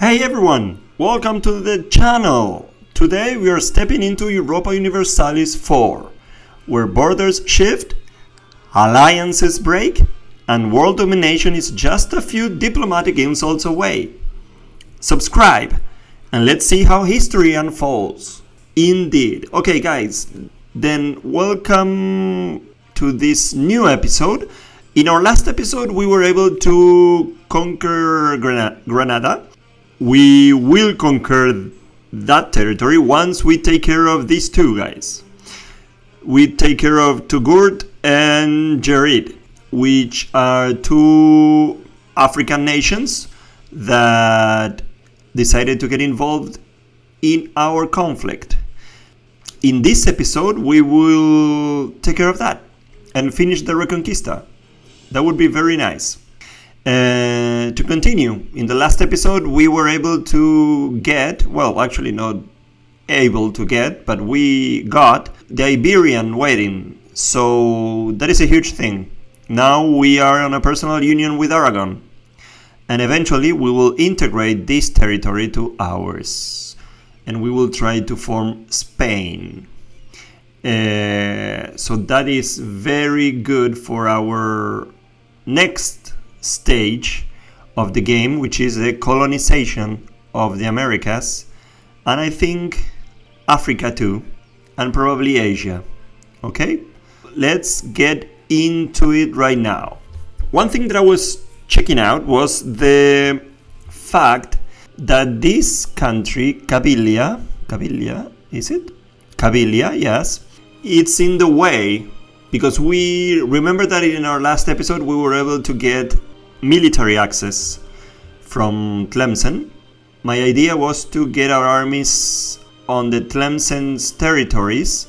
Hey everyone, welcome to the channel. Today we are stepping into Europa Universalis 4, where borders shift, alliances break, and world domination is just a few diplomatic insults away. Subscribe, and let's see how history unfolds. Indeed. Okay guys, then welcome to this new episode. In our last episode we were able to conquer Granada. We will conquer that territory once we take care of these two guys. We take care of Touggourt and Gerid, which are two African nations that decided to get involved in our conflict. In this episode, we will take care of that and finish the Reconquista. That would be very nice. To continue, in the last episode we were able to get, well, actually not able to get, but we got the Iberian wedding. So that is a huge thing. Now we are on a personal union with Aragon, and eventually we will integrate this territory to ours, and we will try to form Spain. So that is very good for our next stage of the game, which is the colonization of the Americas, and I think Africa too, and probably Asia. Okay, let's get into it right now. One thing that I was checking out was the fact that this country, Kabylia, is it? Kabylia, yes, it's in the way, because we remember that in our last episode we were able to get military access from Tlemcen. My idea was to get our armies on the Tlemcen's territories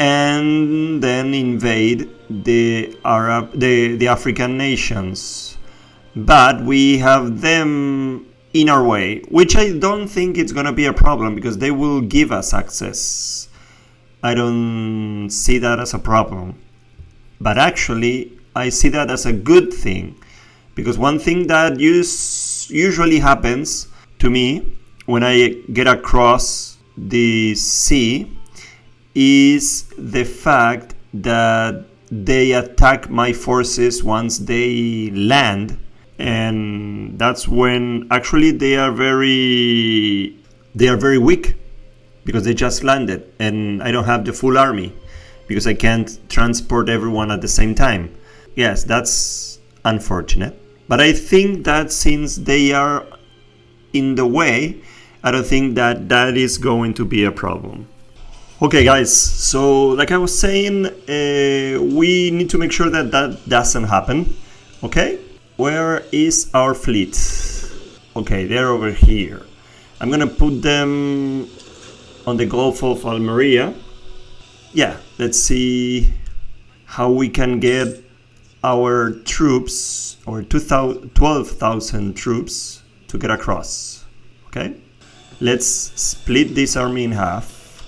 and then invade the African nations. But we have them in our way, which I don't think it's gonna be a problem because they will give us access. I don't see that as a problem. But actually, I see that as a good thing. Because one thing that usually happens to me when I get across the sea is the fact that they attack my forces once they land, and that's when actually they are very weak because they just landed and I don't have the full army because I can't transport everyone at the same time. Yes, that's unfortunate. But I think that since they are in the way, I don't think that that is going to be a problem. Okay guys, so like I was saying, we need to make sure that that doesn't happen. Okay, where is our fleet? Okay, they're over here. I'm gonna put them on the Gulf of Almeria. Yeah, let's see how we can get our troops, or 12,000 troops, to get across. Okay, let's split this army in half.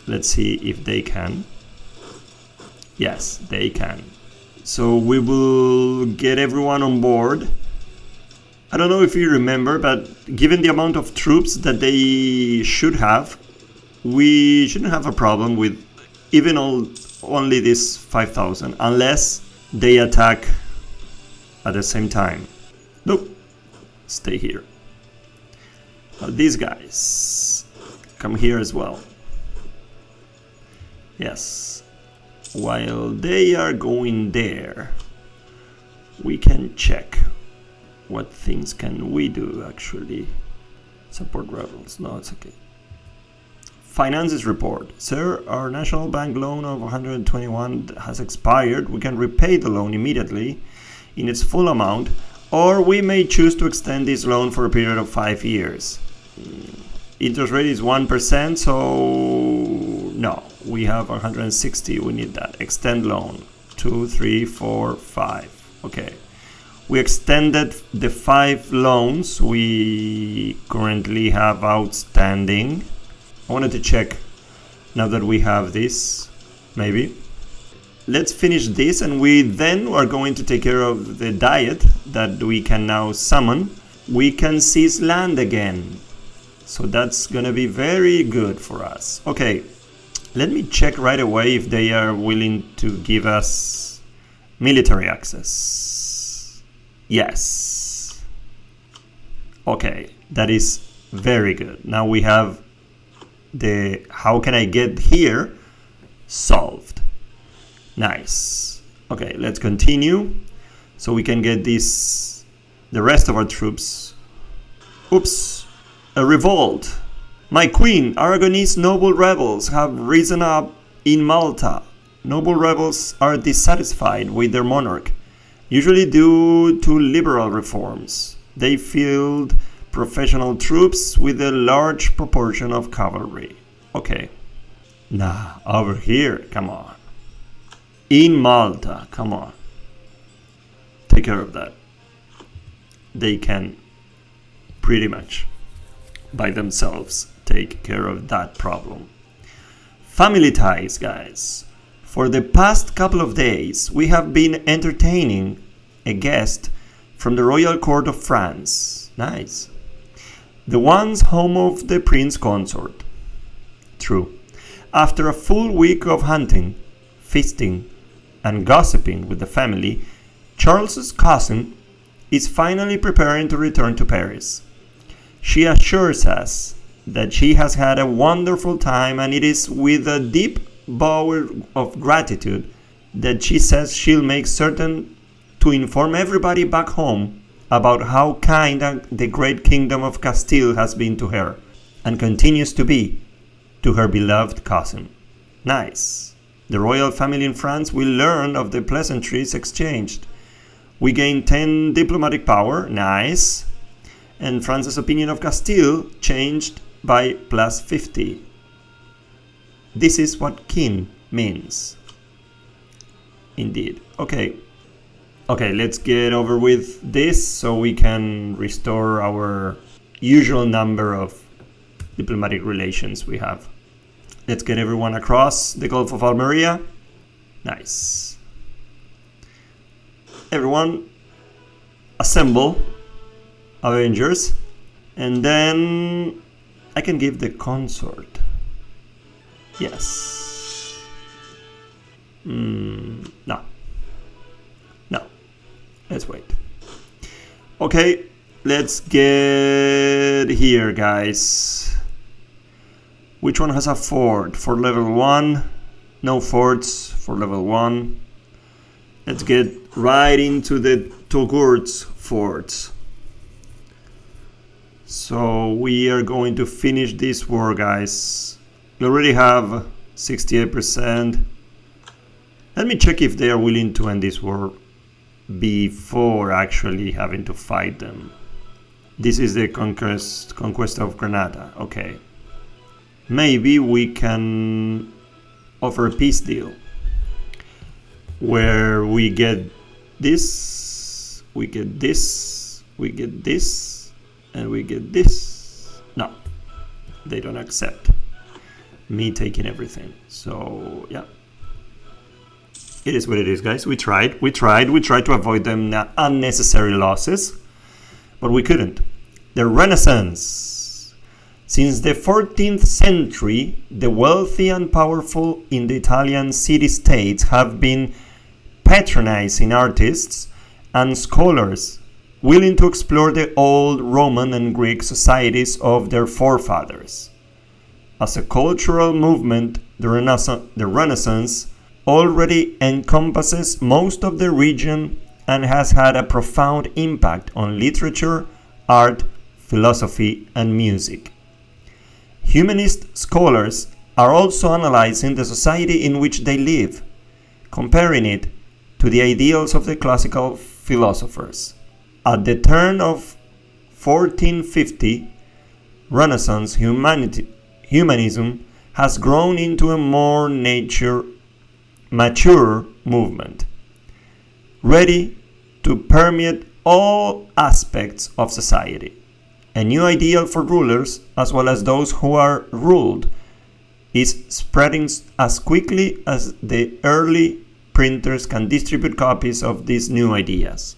Let's see if they can. Yes, they can. So we will get everyone on board. I don't know if you remember, but given the amount of troops that they should have, we shouldn't have a problem with even only this 5,000, unless they attack at the same time. Nope, stay here. Now these guys come here as well. Yes, while they are going there, we can check what things can we do actually. Support rebels, no, it's okay. Finances report. Sir, our national bank loan of 121 has expired. We can repay the loan immediately in its full amount, or we may choose to extend this loan for a period of 5 years. Interest rate is 1%, so no, we have 160, we need that. Extend loan, 2, 3, 4, 5. Okay, we extended the 5 loans we currently have outstanding. I wanted to check now that we have this, maybe. Let's finish this and we then are going to take care of the diet that we can now summon we can seize land again. So that's gonna be very good for us. Okay, let me check right away if they are willing to give us military access. Yes. Okay, that is very good. Now we have the how can I get here solved. Nice. Okay, let's continue so we can get the rest of our troops. Oops, a revolt. My queen, Aragonese noble rebels have risen up in Malta. Noble rebels are dissatisfied with their monarch, usually due to liberal reforms. They field professional troops with a large proportion of cavalry. Okay. Nah, over here, come on. In Malta, come on. Take care of that. They can pretty much by themselves take care of that problem. Family ties, guys. For the past couple of days, we have been entertaining a guest from the royal court of France. Nice. The once home of the prince consort. True. After a full week of hunting, feasting, and gossiping with the family, Charles's cousin is finally preparing to return to Paris. She assures us that she has had a wonderful time, and it is with a deep bow of gratitude that she says she'll make certain to inform everybody back home about how kind the great kingdom of Castile has been to her, and continues to be to her beloved cousin. Nice. The royal family in France will learn of the pleasantries exchanged. We gain 10 diplomatic power. Nice. And France's opinion of Castile changed by plus 50. This is what kin means. Indeed. Okay. Okay, let's get over with this so we can restore our usual number of diplomatic relations we have. Let's get everyone across the Gulf of Almeria. Nice. Everyone assemble Avengers, and then I can give the consort. Yes. No. Let's wait. Okay, let's get here, guys. Which one has a fort for level 1? No forts for level 1. Let's get right into the Togurt's forts. So we are going to finish this war, guys. We already have 68%. Let me check if they are willing to end this war before actually having to fight them. This is the conquest of Granada. Okay. Maybe we can offer a peace deal where we get this, we get this, we get this, and we get this. No, they don't accept me taking everything. So yeah, it is what it is, guys. We tried to avoid them unnecessary losses, but we couldn't. The Renaissance. Since the 14th century, the wealthy and powerful in the Italian city-states have been patronizing artists and scholars willing to explore the old Roman and Greek societies of their forefathers. As a cultural movement, the Renaissance already encompasses most of the region and has had a profound impact on literature, art, philosophy, and music. Humanist scholars are also analyzing the society in which they live, comparing it to the ideals of the classical philosophers. At the turn of 1450, Renaissance humanism has grown into a more mature movement, ready to permeate all aspects of society. A new ideal for rulers, as well as those who are ruled, is spreading as quickly as the early printers can distribute copies of these new ideas.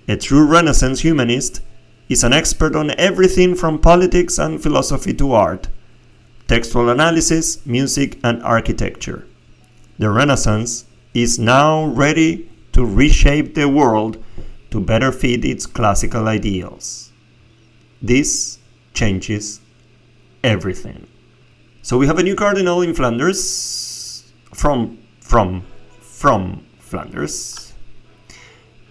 A true Renaissance humanist is an expert on everything from politics and philosophy to art, textual analysis, music, and architecture. The Renaissance is now ready to reshape the world to better fit its classical ideals. This changes everything. So we have a new cardinal in Flanders, from Flanders.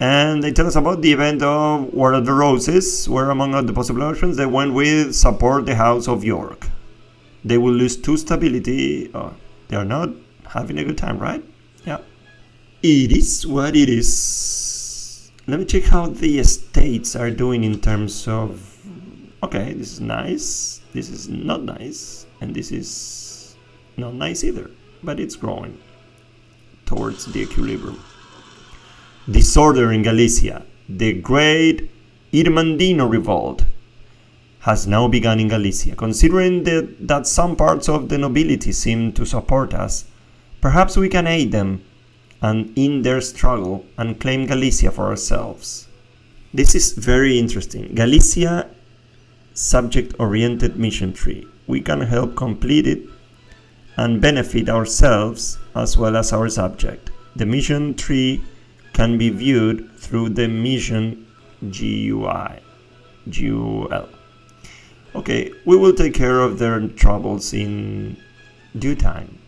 And they tell us about the event of War of the Roses, where among the possible options they went with support the House of York. They will lose 2 stability. Oh, they are not having a good time, right? Yeah. It is what it is. Let me check how the estates are doing in terms of... Okay, this is nice. This is not nice. And this is not nice either. But it's growing towards the equilibrium. Disorder in Galicia. The Great Irmandino Revolt has now begun in Galicia. Considering that some parts of the nobility seem to support us, perhaps we can aid them and in their struggle and claim Galicia for ourselves. This is very interesting. Galicia subject-oriented mission tree. We can help complete it and benefit ourselves as well as our subject. The mission tree can be viewed through the mission GUL. Okay, we will take care of their troubles in due time.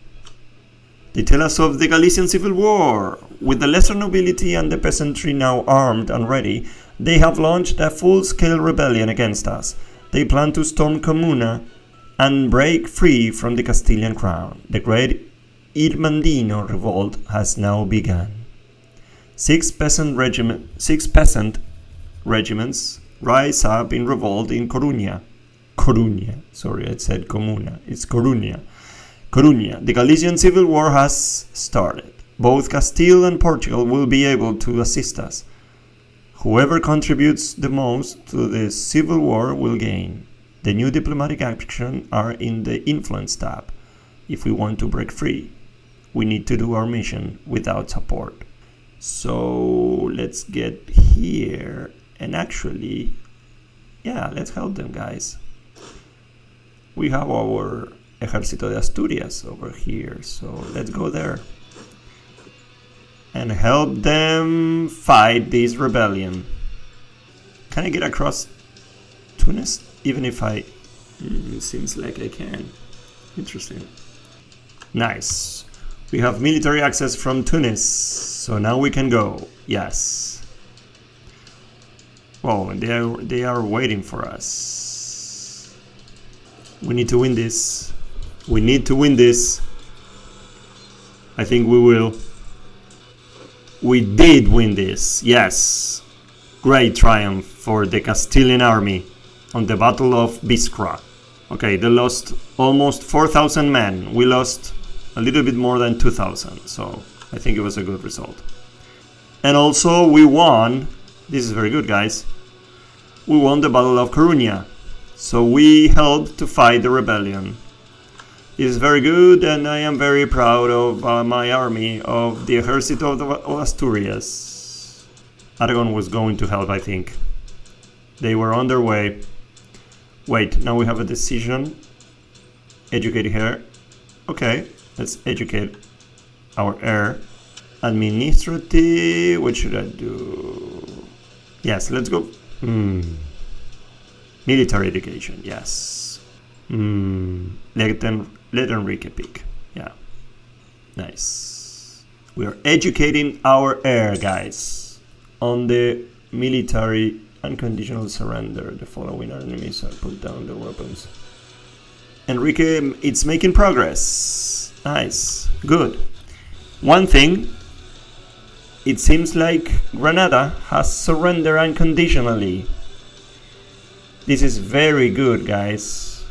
They tell us of the Galician Civil War. With the lesser nobility and the peasantry now armed and ready, they have launched a full-scale rebellion against us. They plan to storm Comuna and break free from the Castilian crown. The Great Irmandino Revolt has now begun. 6 peasant regiments rise up in revolt in Coruña. Sorry, I said Comuna. It's Coruña. The Galician Civil War has started. Both Castile and Portugal will be able to assist us. Whoever contributes the most to the Civil War will gain. The new diplomatic action are in the influence tab. If we want to break free, we need to do our mission without support. So let's get here and actually, yeah, let's help them, guys. We have our Ejército de Asturias over here, so let's go there and help them fight this rebellion. Can I get across Tunis? Even if it seems like I can. Interesting. Nice. We have military access from Tunis, so now we can go. Yes. Oh, they are waiting for us. We need to win this. We need to win this. I think we will. We did win this. Yes. Great triumph for the Castilian army on the Battle of Briska. Okay, they lost almost 4,000 men. We lost a little bit more than 2,000. So I think it was a good result. And also we won. This is very good, guys. We won the Battle of Coruña. So we helped to fight the rebellion. It is very good, and I am very proud of my army, of the Ejército of Asturias. Aragon was going to help, I think. They were on their way. Wait, now we have a decision. Educate heir. Okay, let's educate our heir. Administrative, what should I do? Yes, let's go. Military education, yes. Let Enrique pick. Yeah. Nice. We are educating our heir, guys, on the military unconditional surrender. The following enemies are put down their weapons. Enrique, it's making progress. Nice. Good. One thing, it seems like Granada has surrendered unconditionally. This is very good, guys.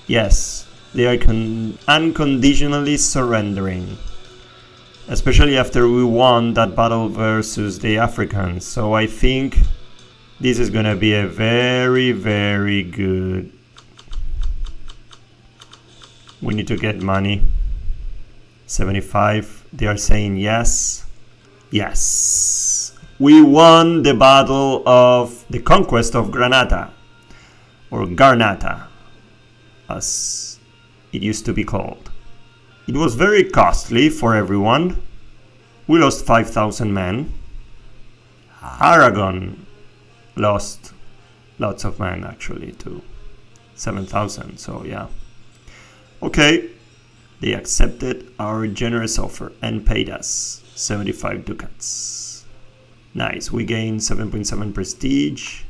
Yes, they are unconditionally surrendering. Especially after we won that battle versus the Africans. So I think this is gonna be a very, very good. We need to get money. 75. They are saying yes. Yes. We won the battle of the conquest of Granada, or Garnata, as it used to be called. It was very costly for everyone. We lost 5,000 men. Aragon lost lots of men, actually, too. 7,000, so yeah. Okay, they accepted our generous offer and paid us 75 ducats. Nice, we gained 7.7 prestige,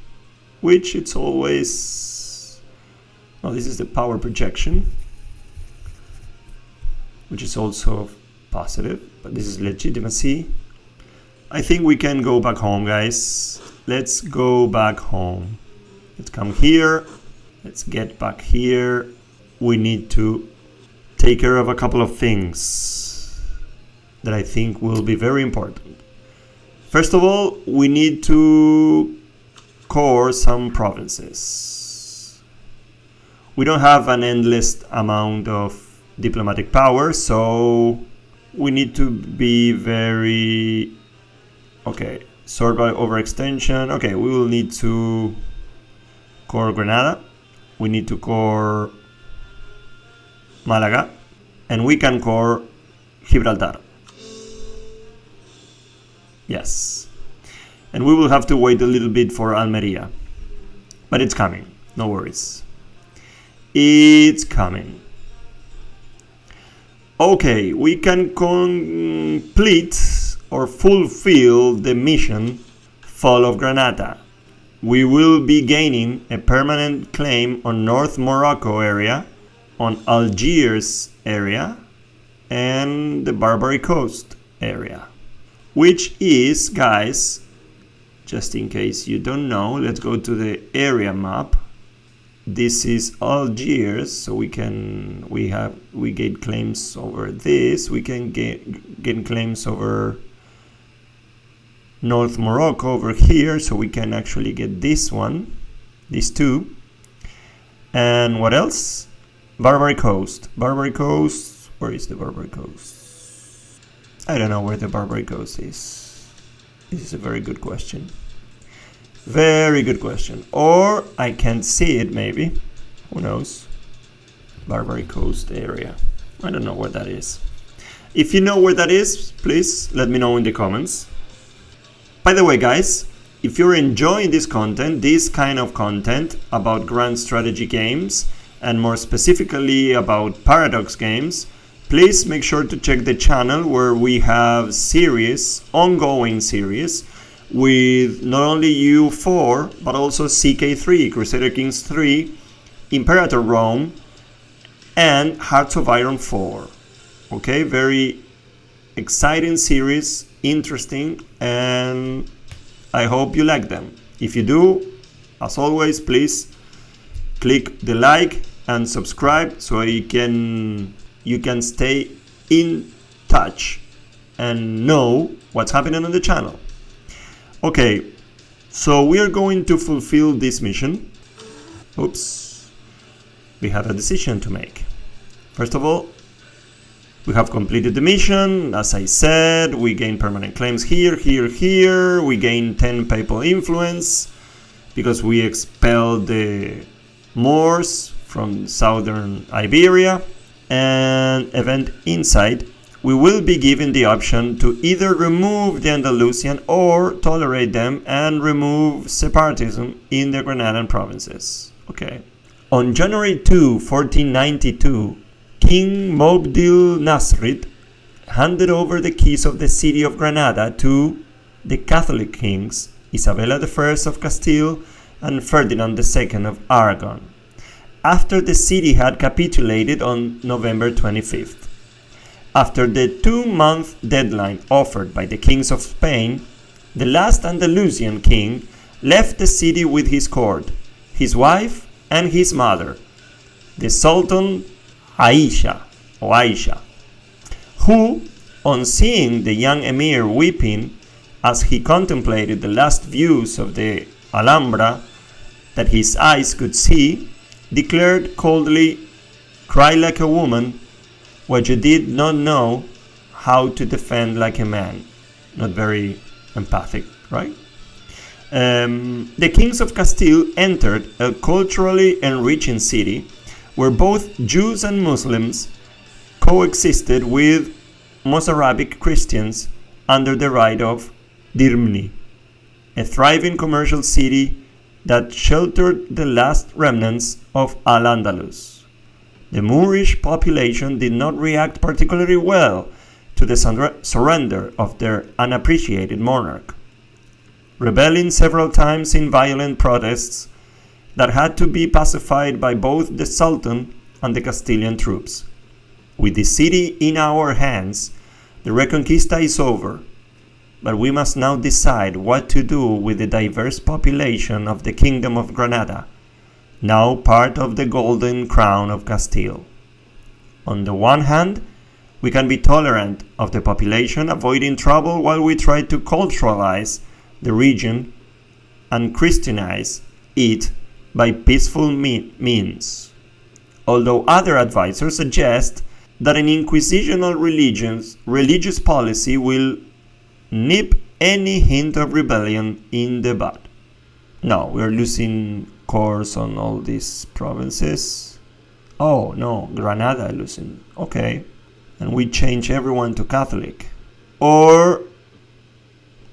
which it's always... Well, this is the power projection, which is also positive, but this is legitimacy. I think we can go back home, guys. Let's go back home. Let's come here. Let's get back here. We need to take care of a couple of things that I think will be very important. First of all, we need to core some provinces. We don't have an endless amount of diplomatic power, so we need to be very... Okay, sort by overextension. Okay, we will need to core Granada. We need to core Malaga, and we can core Gibraltar. Yes. And we will have to wait a little bit for Almeria. But it's coming, no worries. It's coming. Okay, we can complete or fulfill the mission Fall of Granada. We will be gaining a permanent claim on North Morocco area, on Algiers area, and the Barbary Coast area. Which is, guys, just in case you don't know, let's go to the area map. This is Algiers, so we get claims over this. We can get claims over North Morocco over here, so we can actually get this one, these two. And what else? Barbary Coast. Barbary Coast, where is the Barbary Coast? I don't know where the Barbary Coast is. This is a very good question. Very good question. Or I can't see it, maybe. Who knows? Barbary Coast area. I don't know where that is. If you know where that is, please let me know in the comments. By the way, guys, if you're enjoying this content, this kind of content about grand strategy games, and more specifically about paradox games, please make sure to check the channel where we have series, ongoing series, with not only EU4, but also CK3, Crusader Kings 3, Imperator Rome, and Hearts of Iron 4. Okay, very exciting series, interesting, and I hope you like them. If you do, as always, please click the like and subscribe so you can stay in touch and know what's happening on the channel. Okay, so we are going to fulfill this mission. Oops, we have a decision to make. First of all, we have completed the mission. As I said, we gain permanent claims here, here, here. We gain 10 papal influence because we expelled the Moors from southern Iberia. And event insight, we will be given the option to either remove the Andalusian or tolerate them and remove separatism in the Granadan provinces. Okay. On January 2, 1492, King Mobdil Nasrid handed over the keys of the city of Granada to the Catholic kings Isabella I of Castile and Ferdinand II of Aragon, after the city had capitulated on November 25th. After the 2-month deadline offered by the kings of Spain, the last Andalusian king left the city with his court, his wife, and his mother, the Sultan Aisha, who, on seeing the young emir weeping as he contemplated the last views of the Alhambra that his eyes could see, declared coldly, "Cry like a woman what you did not know how to defend like a man." Not very empathic right? The kings of Castile entered a culturally enriching city where both Jews and Muslims coexisted with Mozarabic Christians under the right of Dirmni, a thriving commercial city that sheltered the last remnants of Al-Andalus. The Moorish population did not react particularly well to the surrender of their unappreciated monarch, rebelling several times in violent protests that had to be pacified by both the Sultan and the Castilian troops. With the city in our hands, the Reconquista is over, but we must now decide what to do with the diverse population of the Kingdom of Granada, now part of the Golden Crown of Castile. On the one hand, we can be tolerant of the population, avoiding trouble while we try to culturalize the region and Christianize it by peaceful means. Although other advisors suggest that an inquisitional religious policy will nip any hint of rebellion in the bud. No, we're losing course on all these provinces. Oh no, Granada losing. Okay. And we change everyone to Catholic. Or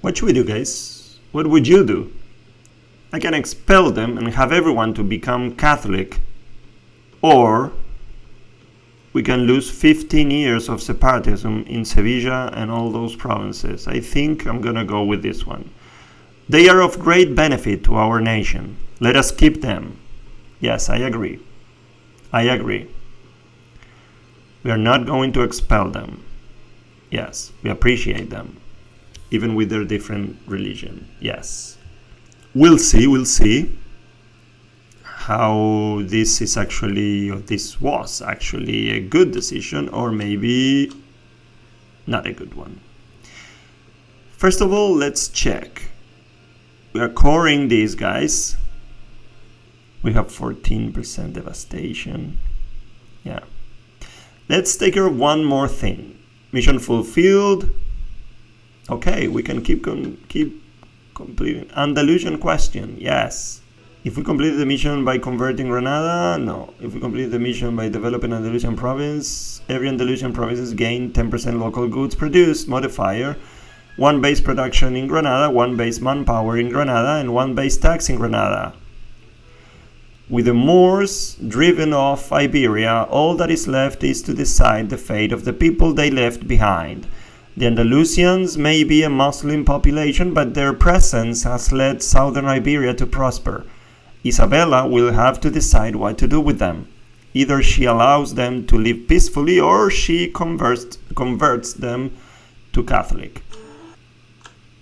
what should we do, guys? What would you do? I can expel them and have everyone to become Catholic. Or we can lose 15 years of separatism in Sevilla and all those provinces. I think I'm gonna go with this one. They are of great benefit to our nation. Let us keep them. Yes, I agree. I agree. We are not going to expel them. Yes, we appreciate them, even with their different religion. Yes. We'll see how this was actually a good decision, or maybe not a good one. First of all, let's check. We are coring these guys. We have 14% devastation. Yeah. Let's take care of one more thing. Mission fulfilled. Okay, we can keep completing. Andalusian Question. Yes. If we complete the mission by converting Granada, no. If we complete the mission by developing Andalusian province, every Andalusian province gain 10% local goods produced. Modifier. 1 base production in Granada, 1 base manpower in Granada, and 1 base tax in Granada. With the Moors driven off Iberia, all that is left is to decide the fate of the people they left behind. The Andalusians may be a Muslim population, but their presence has led southern Iberia to prosper. Isabella will have to decide what to do with them. Either she allows them to live peacefully, or she converts them to Catholic.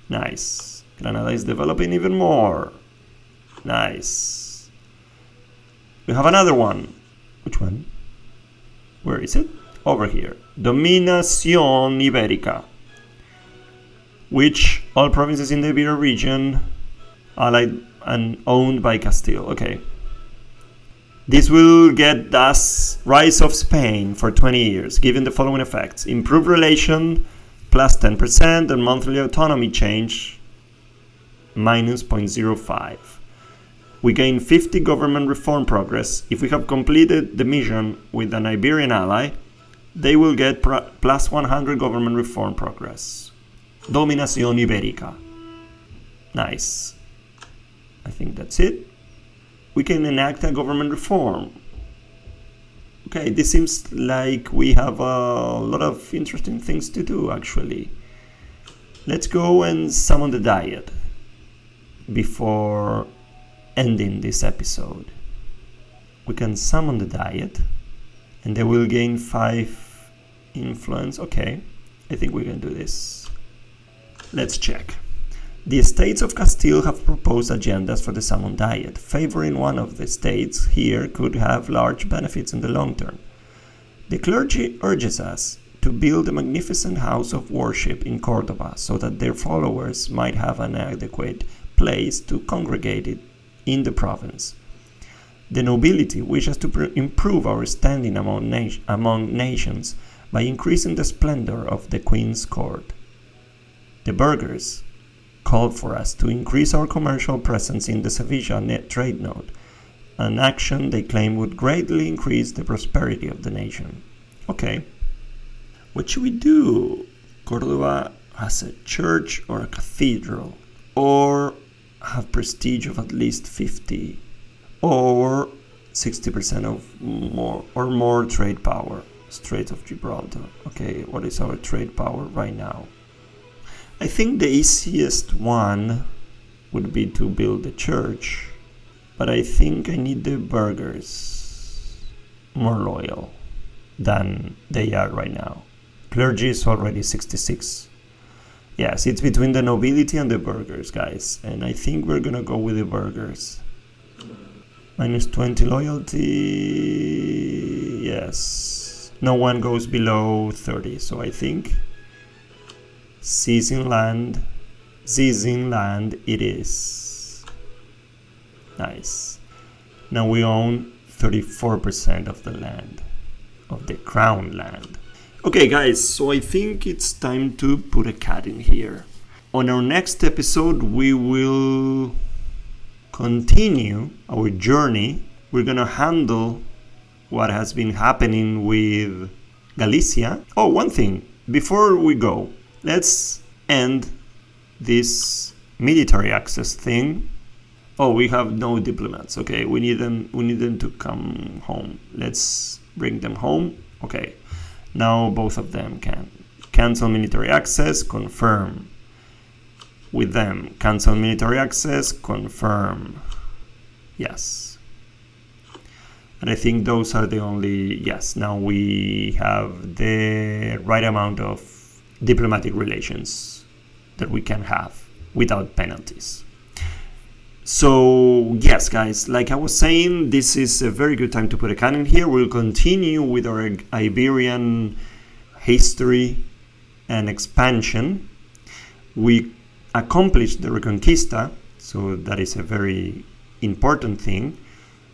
Nice. Granada is developing even more. Nice. We have another one. Which one? Where is it? Over here. Dominacion Iberica. Which all provinces in the Iberia region allied and owned by Castile. Okay. This will get us rise of Spain for 20 years, given the following effects. Improved relation, plus 10%, and monthly autonomy change, minus 0.05. We gain 50 government reform progress. If we have completed the mission with an Iberian ally, they will get plus 100 government reform progress. Dominacion Iberica. Nice. I think that's it. We can enact a government reform. Okay, this seems like we have a lot of interesting things to do, actually. Let's go and summon the Diet before ending this episode. We can summon the Diet, and they will gain 5 influence. Okay, I think we can do this. Let's check. The states of Castile have proposed agendas for the summoned Diet. Favoring one of the states here could have large benefits in the long term. The clergy urges us to build a magnificent house of worship in Cordoba so that their followers might have an adequate place to congregate in the province. The nobility wishes to improve our standing among nations by increasing the splendor of the Queen's court. The Burghers called for us to increase our commercial presence in the Sevilla net trade node, an action they claim would greatly increase the prosperity of the nation. Okay. What should we do? Córdoba has a church or a cathedral, or have prestige of at least 50, or 60% of more trade power. Strait of Gibraltar. Okay, what is our trade power right now? I think the easiest one would be to build a church, but I think I need the burghers more loyal than they are right now. Clergy is already 66. Yes, it's between the nobility and the burghers, guys, and I think we're gonna go with the burghers. Minus 20 loyalty. Yes, no one goes below 30, so I think seizing land it is. Nice. Now we own 34% of the land, of the crown land. Okay guys, so I think it's time to put a cut in here. On our next episode we will continue our journey. We're gonna handle what has been happening with Galicia. Oh, one thing, before we go, let's end this military access thing. Oh, we have no diplomats. Okay, we need them to come home. Let's bring them home. Okay, now both of them can cancel military access, confirm with them. Cancel military access, confirm. Yes. And I think those are the only, yes, now we have the right amount of diplomatic relations that we can have without penalties. So yes guys, like I was saying, this is a very good time to put a cut in here. We'll continue with our Iberian history and expansion. We accomplished the Reconquista, so that is a very important thing,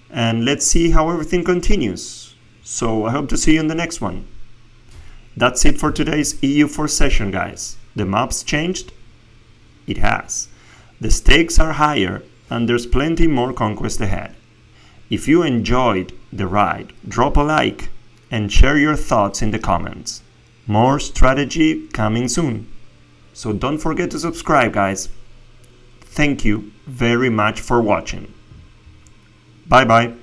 and let's see how everything continues. So I hope to see you in the next one. That's it for today's EU4 session, guys. The map's changed? It has. The stakes are higher and there's plenty more conquest ahead. If you enjoyed the ride, drop a like and share your thoughts in the comments. More strategy coming soon. So don't forget to subscribe, guys. Thank you very much for watching. Bye bye.